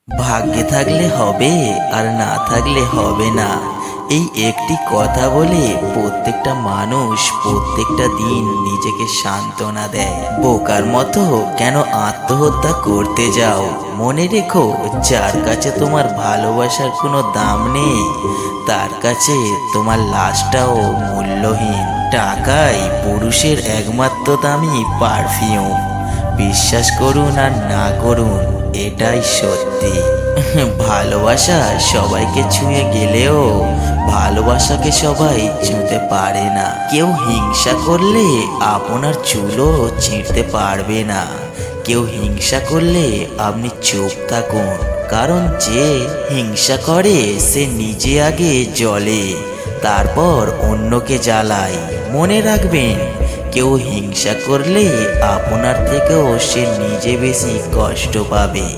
ভাগ্যে থাকলে হবে আর না থাকলে হবে না, এই একটি কথা বলে প্রত্যেকটা মানুষ প্রত্যেকটা দিন নিজেকে সান্ত্বনা দেয়। বোকার মতো কেন আত্মহত্যা করতে যাও? মনে রেখো, যার কাছে তোমার ভালোবাসার কোনো দাম নেই তার কাছে তোমার লাশটাও মূল্যহীন। টাকাই পুরুষের একমাত্র দামি পারফিউম। বিশ্বাস করুন আর না করুন, এটাই সত্যি। ভালোবাসা সবাইকে ছুঁয়ে গেলেও ভালোবাসাকে সবাই ছুঁতে পারে না। কেউ হিংসা করলে আপনার চুলও ছিঁড়তে পারবে না। কেউ হিংসা করলে আপনি চুপ থাকুন, কারণ যে হিংসা করে সে নিজে আগে জ্বলে, তারপর অন্যকে জ্বালায়। মনে রাখবেন, কেউ হিংসা করলে আপনার থেকেও সে নিজে বেশি কষ্ট পাবে।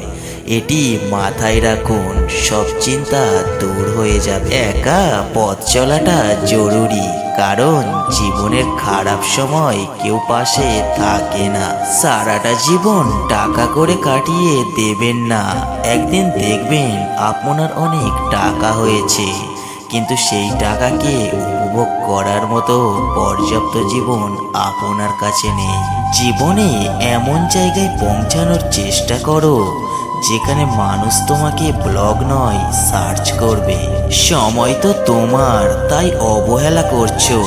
এটি মাথায় রাখুন, সব চিন্তা দূর হয়ে যাবে। একা পথ চলাটা জরুরি, কারণ জীবনের খারাপ সময় কেউ পাশে থাকে না। সারাটা জীবন টাকা করে কাটিয়ে দেবেন না। একদিন দেখবেন আপনার অনেক টাকা হয়েছে, কিন্তু সেই টাকাকে উপভোগ করার মতো পর্যাপ্ত জীবন আপনার কাছে নেই। জীবনে এমন জায়গায় পৌঁছানোর চেষ্টা করো যেখানে মানুষ তোমাকে ব্লগ নয় সার্চ করবে। সময় তো তোমার, তাই অবহেলা করছো।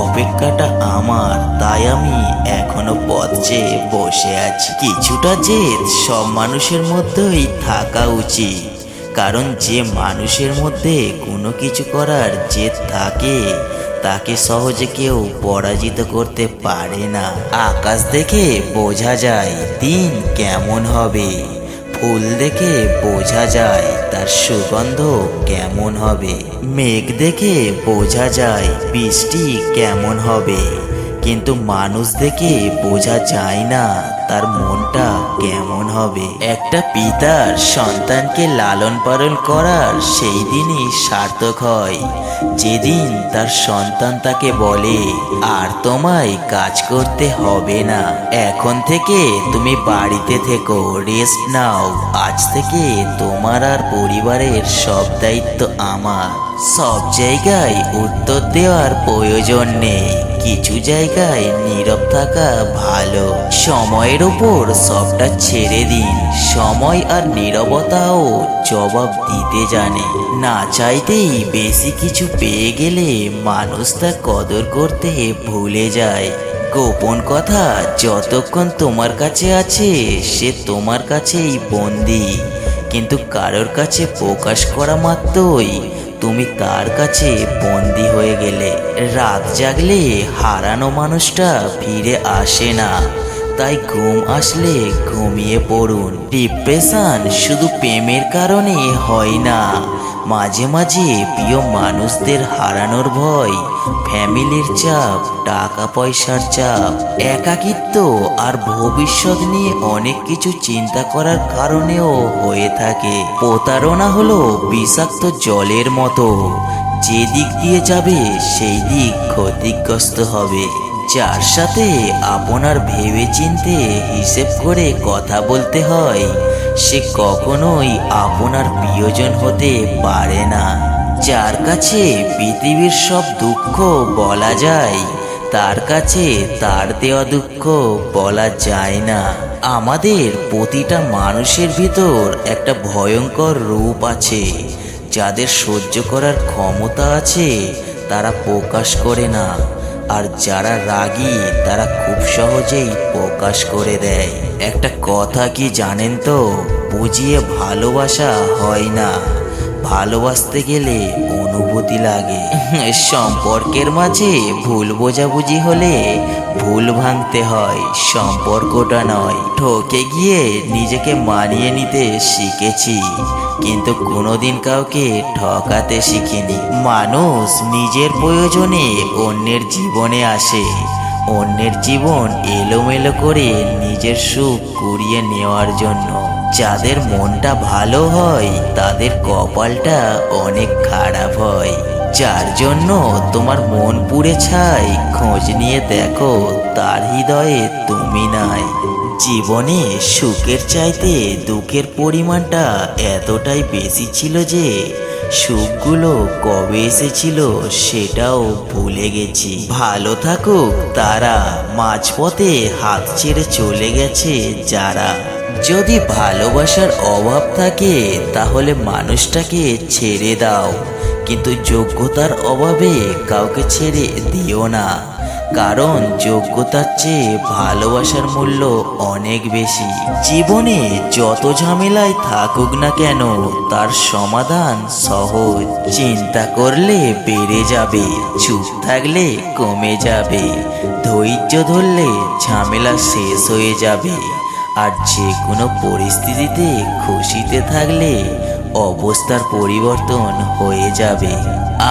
অপেক্ষাটা আমার, তাই আমি এখনো পথ চেয়ে বসে আছি। কিছুটা জেদ সব মানুষের মধ্যেই থাকা উচিত, কারণ যে মানুষের মধ্যে কোনো কিছু করার জেদ থাকে তাকে সহজে কেউ পরাজিত করতে পারে না। আকাশ দেখে বোঝা যায় দিন কেমন হবে, ফুল দেখে বোঝা যায় তার সুগন্ধ কেমন হবে, মেঘ দেখে বোঝা যায় বৃষ্টি কেমন হবে, কিন্তু মানুষ দেখে বোঝা যায় না তার মনটা কেমন হবে। একটা পিতার সন্তানকে লালন পালন করার সেই দিনই সার্থক হয় যেদিন তার সন্তান তাকে বলে, আর তোমায় কাজ করতে হবে না, এখন থেকে তুমি বাড়িতে থেকো, রেস্ট নাও, আজ থেকে তোমার আর পরিবারের সব দায়িত্ব আমার। সব জায়গায় উত্তর দেওয়ার প্রয়োজন নেই, কিছু জায়গায় নীরব থাকা ভালো। সময়ের উপর সবটা ছেড়ে দিন, সময় আর নীরবতাও জবাব দিতে জানে। না চাইতেই বেশি কিছু পেয়ে গেলে মানুষ তা কদর করতে ভুলে যায়। গোপন কথা যতক্ষণ তোমার কাছে আছে সে তোমার কাছেই বন্দি, কিন্তু কারোর কাছে প্রকাশ করা মাত্রই তুমি তার কাছে বন্দি হয়ে গেলে। রাত জাগলে হারানো মানুষটা ফিরে আসে না, তাই ঘুম আসলে ঘুমিয়ে পড়ুন। ডিপ্রেশন শুধু প্রেমের কারণে হয় না, মাঝে মাঝে প্রিয় মানুষদের হারানোর ভয়, ফ্যামিলির চাপ, টাকা পয়সার চাপ, একাকিত্ব আর ভবিষ্যৎ নিয়ে অনেক কিছু চিন্তা করার কারণেও হয়ে থাকে। প্রতারণা হলো বিষাক্ত জলের মতো, যে দিক দিয়ে যাবে সেই দিক ক্ষতিগ্রস্ত হবে। যার সাথে আপনার ভেবেচিন্তে হিসেব করে কথা বলতে হয় সে কখনোই আপনার প্রিয়জন হতে পারে না। যার কাছে পৃথিবীর সব দুঃখ বলা যায় তার কাছে তার দেওয়া দুঃখ বলা যায় না। আমাদের প্রতিটা মানুষের ভিতর একটা ভয়ঙ্কর রূপ আছে, যাদের সহ্য করার ক্ষমতা আছে তারা প্রকাশ করে না, আর যারা রাগী তারা খুব সহজেই প্রকাশ করে দেয়। একটা কথা কি জানেন তো, বুঝিয়ে ভালোবাসা হয় না, ভালোবাসতে গেলে অনুভূতি লাগে। সম্পর্কের মাঝে ভুল বোঝাবুঝি হলে ভুল ভাঙতে হয়, সম্পর্কটা নয়। ঠকে গিয়ে নিজেকে মানিয়ে নিতে শিখেছি, কিন্তু কোনোদিন কাউকে ঠকাতে শিখিনি। মানুষ নিজের প্রয়োজনে অন্যের জীবনে আসে, অন্যের জীবন এলোমেলো করে নিজের সুখ কুড়িয়ে নেওয়ার জন্য। যাদের মনটা ভালো হয় তাদের কপালটা অনেক খারাপ হয়। যার জন্য তোমার মন পুড়ে ছাই, খোঁজ নিয়ে দেখো তার হৃদয়ে তুমি নাই। জীবনে সুখের চাইতে দুঃখের পরিমাণটা এতটাই বেশি ছিল যে সুখগুলো কবে এসেছিল সেটাও ভুলে গেছি। ভালো থাকুক তারা, মাঝপথে হাত ছেড়ে চলে গেছে যারা। যদি ভালোবাসার অভাব থাকে তাহলে মানুষটাকে ছেড়ে দাও, কিন্তু যোগ্যতার অভাবে কাউকে ছেড়ে দিও না, কারণ যোগ্যতার চেয়ে ভালোবাসার মূল্য অনেক বেশি। জীবনে যত ঝামেলায় থাকুক না কেন তার সমাধান সহজ। চিন্তা করলে বেড়ে যাবে, চুপ থাকলে কমে যাবে, ধৈর্য ধরলে ঝামেলা শেষ হয়ে যাবে। আর যে কোনো পরিস্থিতিতে খুশিতে থাকলে অবস্থার পরিবর্তন হয়ে যাবে।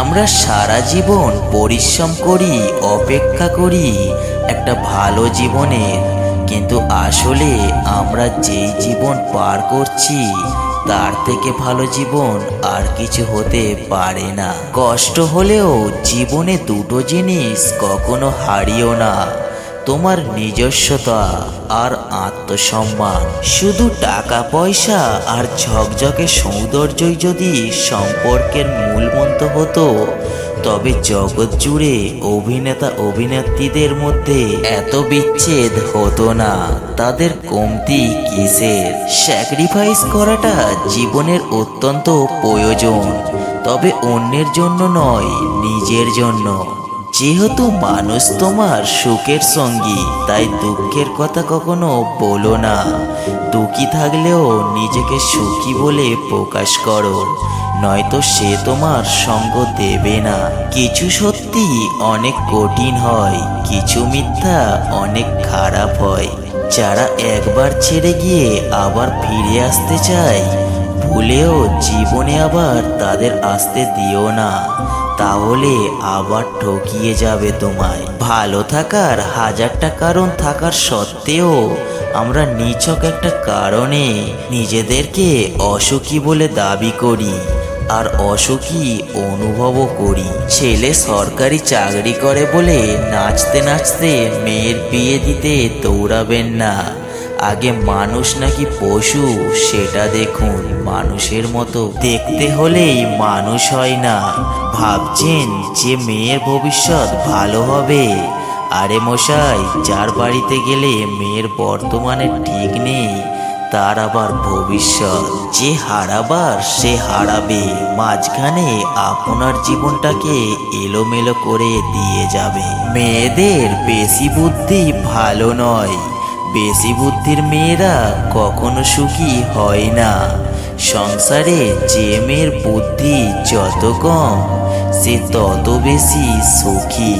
আমরা সারা জীবন পরিশ্রম করি, অপেক্ষা করি একটা ভালো জীবনের, কিন্তু আসলে আমরা যেই জীবন পার করছি তার থেকে ভালো জীবন আর কিছু হতে পারে না। কষ্ট হলেও জীবনে দুটো জিনিস কখনো হারিও না, তোমার নিজস্বতা আর আত্মসম্মান। শুধু টাকা পয়সা আর ঝকঝকে সৌন্দর্যই যদি সম্পর্কের মূল মন্ত্র হতো, তবে জগৎ জুড়ে অভিনেতা অভিনেত্রীদের মধ্যে এত বিচ্ছেদ হতো না। তাদের কমতি কিসের? স্যাক্রিফাইস করাটা জীবনের অত্যন্ত প্রয়োজন, তবে অন্যের জন্য নয়, নিজের জন্য। যেহেতু মানুষ তোমার সুখের সঙ্গী, তাই দুঃখের কথা কখনো বলো না। দুঃখী থাকলেও নিজেকে সুখী বলে প্রকাশ করো, নয়তো সে তোমার সঙ্গ দেবে না। কিছু সত্যি অনেক কঠিন হয়, কিছু মিথ্যা অনেক খারাপ হয়। যারা একবার ছেড়ে গিয়ে আবার ফিরে আসতে চায়, ভুলেও জীবনে আবার তাদের আসতে দিও না, তাহলে আবার ঠকিয়ে যাবে তোমায়। ভালো থাকার হাজারটা কারণ থাকার সত্ত্বেও আমরা নিছক একটা কারণে নিজেদেরকে অসুখী বলে দাবি করি আর অসুখী অনুভবও করি। ছেলে সরকারি চাকরি করে বলে নাচতে নাচতে মেয়ের বিয়ে দিতে দৌড়াবেন না। আগে মানুষ নাকি পশু সেটা দেখুন। মানুষের মতো দেখতে হলেই মানুষ হয় না। ভাবছেন যে মেয়ের ভবিষ্যৎ ভালো হবে? আরে মশাই, যার বাড়িতে গেলে মেয়ের বর্তমানে ঠিক নেই, তার আবার ভবিষ্যৎ। যে হারাবার সে হারাবে, মাঝখানে আপনার জীবনটাকে এলোমেলো করে দিয়ে যাবে। মেয়েদের বেশি বুদ্ধি ভালো নয়, বেশি বুদ্ধির মেয়েরা কখনো সুখী হয় না। সংসারে যে মেয়ের বুদ্ধি যত কম সে তত বেশি সুখী।